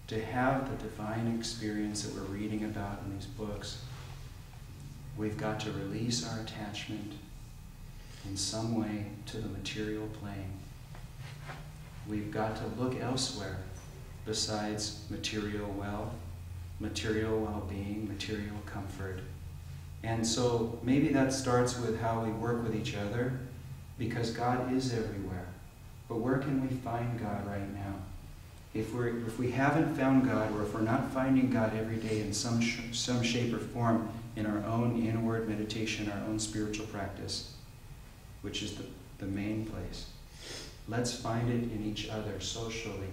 to have the divine experience that we're reading about in these books, we've got to release our attachment in some way to the material plane. We've got to look elsewhere besides material wealth, material well-being, material comfort. And so maybe that starts with how we work with each other, because God is everywhere. But where can we find God right now? If we haven't found God, or if we're not finding God every day in some shape or form in our own inward meditation, our own spiritual practice, which is the main place, let's find it in each other socially.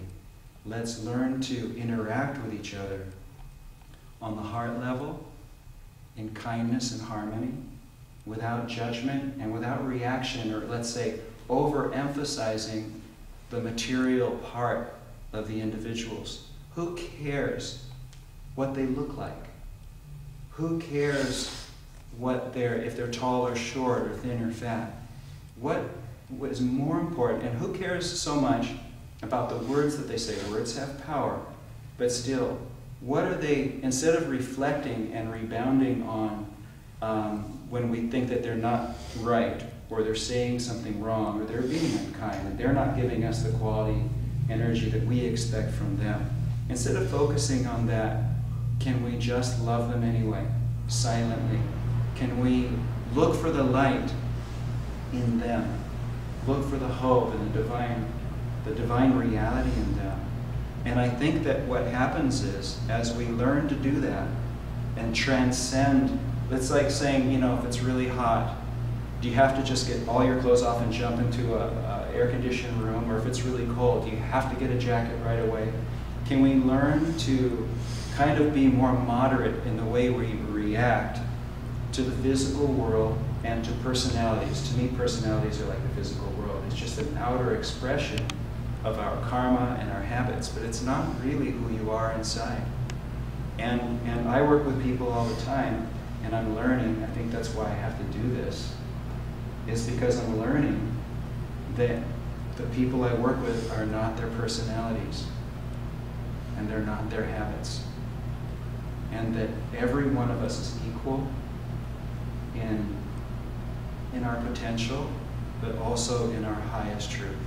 Let's learn to interact with each other on the heart level, in kindness and harmony, without judgment and without reaction, or let's say overemphasizing the material part of the individuals. Who cares what they look like? Who cares if they're tall or short or thin or fat? What is more important, and who cares so much about the words that they say? Words have power, but still, what are they, instead of reflecting and rebounding on when we think that they're not right, or they're saying something wrong, or they're being unkind, and they're not giving us the quality energy that we expect from them. Instead of focusing on that, can we just love them anyway, silently? Can we look for the light in them? Look for the hope and the divine reality in them. And I think that what happens is, as we learn to do that and transcend, it's like saying, if it's really hot, do you have to just get all your clothes off and jump into a air-conditioned room? Or if it's really cold, do you have to get a jacket right away? Can we learn to kind of be more moderate in the way we react to the physical world and to personalities? To me, personalities are like the physical world. It's just an outer expression of our karma and our habits, but it's not really who you are inside. And I work with people all the time, and I'm learning. I think that's why I have to do this, is because I'm learning that the people I work with are not their personalities, and they're not their habits, and that every one of us is equal in our potential, but also in our highest truth.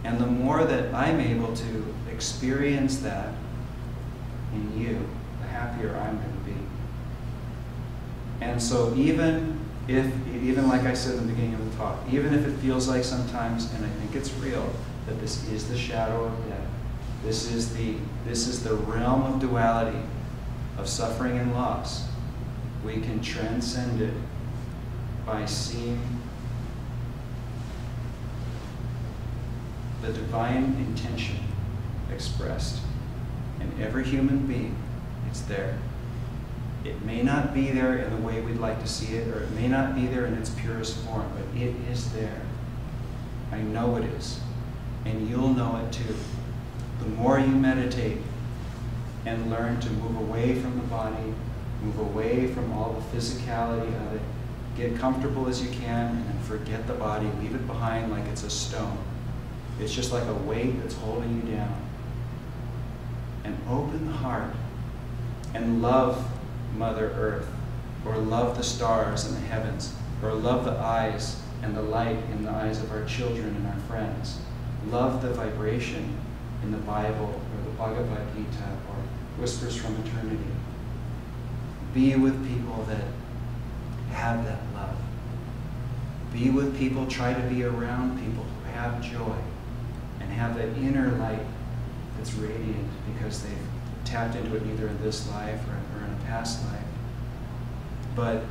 And the more that I'm able to experience that in you, the happier I'm going to be. And so even like I said in the beginning of the talk, even if it feels like sometimes, and I think it's real, that this is the shadow of death, this is the realm of duality, of suffering and loss, we can transcend it by seeing the divine intention expressed in every human being. It's there. It may not be there in the way we'd like to see it, or it may not be there in its purest form, but it is there. I know it is. And you'll know it too. The more you meditate and learn to move away from the body, move away from all the physicality of it, get comfortable as you can, and then forget the body, leave it behind like it's a stone. It's just like a weight that's holding you down. And open the heart and love Mother Earth, or love the stars and the heavens, or love the eyes and the light in the eyes of our children and our friends. Love the vibration in the Bible, or the Bhagavad Gita, or Whispers from Eternity. Be with people that have that love. Be with people, try to be around people who have joy and have that inner light that's radiant because they've tapped into it either in this life or in a past life. But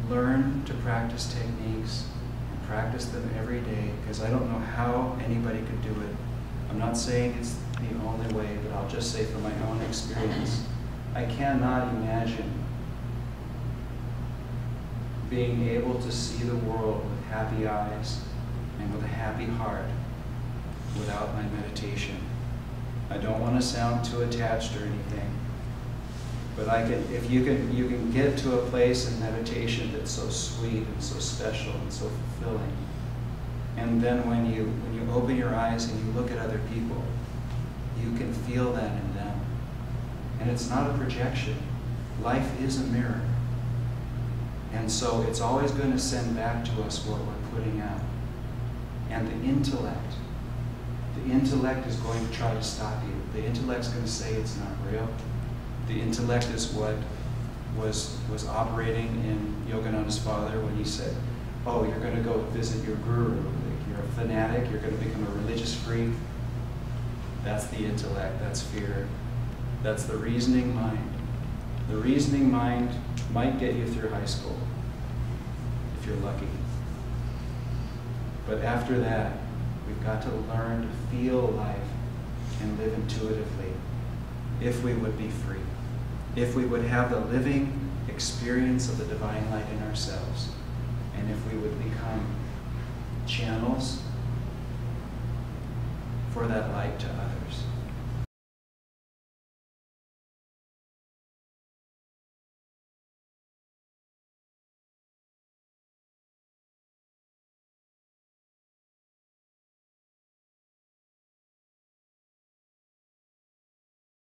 learn to practice techniques and practice them every day, because I don't know how anybody could do it. I'm not saying it's the only way, but I'll just say from my own experience, I cannot imagine being able to see the world with happy eyes and with a happy heart without my meditation. I don't want to sound too attached or anything, but if you can get to a place in meditation that's so sweet and so special and so fulfilling, And then when you open your eyes and you look at other people, you can feel that in them. And it's not a projection. Life is a mirror. And so it's always going to send back to us what we're putting out. And the intellect is going to try to stop you. The intellect's going to say it's not real. The intellect is what was operating in Yogananda's father when he said, oh, you're going to go visit your guru. You're a fanatic. You're going to become a religious freak. That's the intellect. That's fear. That's the reasoning mind. The reasoning mind might get you through high school, if you're lucky. But after that, we've got to learn to feel life and live intuitively if we would be free. If we would have the living experience of the divine light in ourselves, and if we would become channels for that light to others.